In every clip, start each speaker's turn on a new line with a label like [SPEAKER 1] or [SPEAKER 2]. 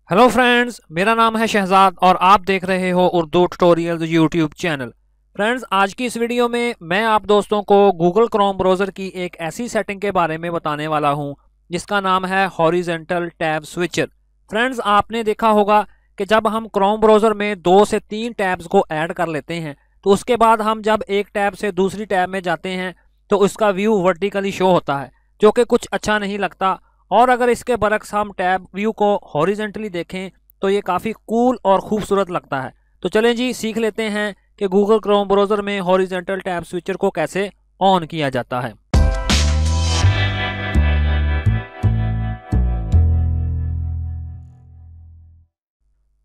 [SPEAKER 1] Hello friends, मेरा नाम है शहजाद और आप देख रहे हो Urdu tutorials YouTube channel. Friends, आज की इस वीडियो में मैं आप दोस्तों को गूगल क्रोम ब्राउज़र की एक ऐसी सेटिंग के बारे में बताने वाला हूं जिसका नाम है हॉरिजॉन्टल टैब स्विचर। फ्रेंड्स, आपने देखा होगा कि जब हम क्रोम ब्राउज़र में 2 से 3 टैब्स को ऐड कर लेते हैं तो उसके बाद हम जब एक टैब से दूसरी टैब में जाते हैं तो उसका व्यू वर्टिकली शो होता है, जो कि कुछ अच्छा नहीं लगता। और अगर इसके बरक्स हम टैब व्यू को हॉरिजेंटली देखें तो ये काफ़ी कूल और खूबसूरत लगता है। तो चलें जी, सीख लेते हैं कि गूगल क्रोम ब्राउज़र में हॉरिजेंटल टैब स्विचर को कैसे ऑन किया जाता है।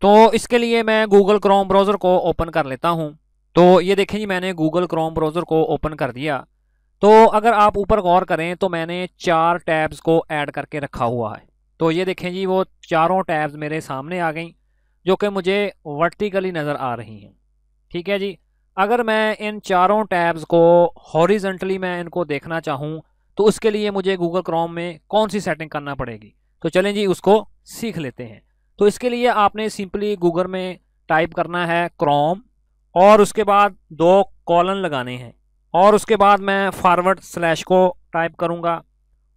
[SPEAKER 1] तो इसके लिए मैं गूगल क्रोम ब्राउज़र को ओपन कर लेता हूं। तो ये देखें जी, मैंने गूगल क्रोम ब्राउज़र को ओपन कर दिया। तो अगर आप ऊपर गौर करें तो मैंने 4 टैब्स को ऐड करके रखा हुआ है। तो ये देखें जी, वो चारों टैब्स मेरे सामने आ गई जो कि मुझे वर्टिकली नज़र आ रही हैं। ठीक है जी। अगर मैं इन चारों टैब्स को हॉरिजॉन्टली मैं इनको देखना चाहूँ तो उसके लिए मुझे गूगल क्रोम में कौन सी सेटिंग करना पड़ेगी, तो चलें जी उसको सीख लेते हैं। तो इसके लिए आपने सिंपली गूगल में टाइप करना है क्रोम और उसके बाद 2 कॉलन लगाने हैं और उसके बाद मैं फॉरवर्ड स्लैश को टाइप करूँगा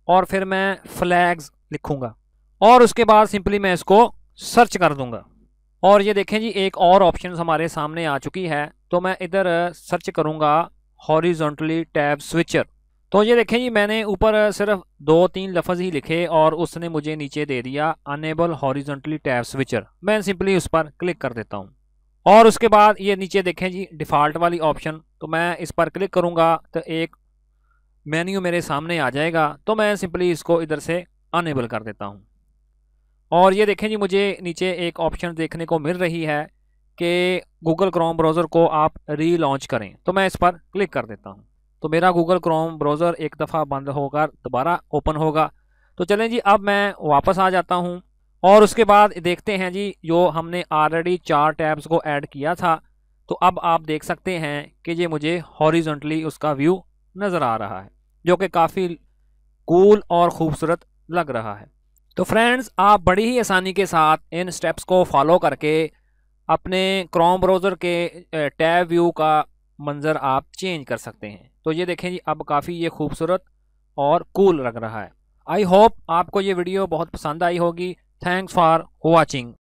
[SPEAKER 1] और फिर मैं फ्लैग्स लिखूँगा और उसके बाद सिंपली मैं इसको सर्च कर दूँगा। और ये देखें जी, एक और ऑप्शन हमारे सामने आ चुकी है। तो मैं इधर सर्च करूँगा हॉरिजॉन्टली टैब स्विचर। तो ये देखें जी, मैंने ऊपर सिर्फ 2-3 लफ्ज़ ही लिखे और उसने मुझे नीचे दे दिया अनेबल हॉरिजॉन्टली टैब स्विचर। मैं सिंपली उस पर क्लिक कर देता हूँ और उसके बाद ये नीचे देखें जी डिफ़ॉल्ट वाली ऑप्शन, तो मैं इस पर क्लिक करूँगा तो एक मेन्यू मेरे सामने आ जाएगा। तो मैं सिंपली इसको इधर से अनेबल कर देता हूँ और ये देखें जी, मुझे नीचे एक ऑप्शन देखने को मिल रही है कि गूगल क्रोम ब्राउज़र को आप रीलॉन्च करें। तो मैं इस पर क्लिक कर देता हूँ तो मेरा गूगल क्रोम ब्राउज़र एक दफ़ा बंद होकर दोबारा ओपन होगा। तो चलें जी, अब मैं वापस आ जाता हूँ और उसके बाद देखते हैं जी, जो हमने ऑलरेडी 4 टैब्स को ऐड किया था तो अब आप देख सकते हैं कि ये मुझे हॉरिजॉन्टली उसका व्यू नज़र आ रहा है, जो कि काफ़ी कूल और ख़ूबसूरत लग रहा है। तो फ्रेंड्स, आप बड़ी ही आसानी के साथ इन स्टेप्स को फॉलो करके अपने क्रोम ब्राउज़र के टैब व्यू का मंज़र आप चेंज कर सकते हैं। तो ये देखें जी, अब काफ़ी ये खूबसूरत और कूल लग रहा है। आई होप आपको ये वीडियो बहुत पसंद आई होगी। Thanks for watching.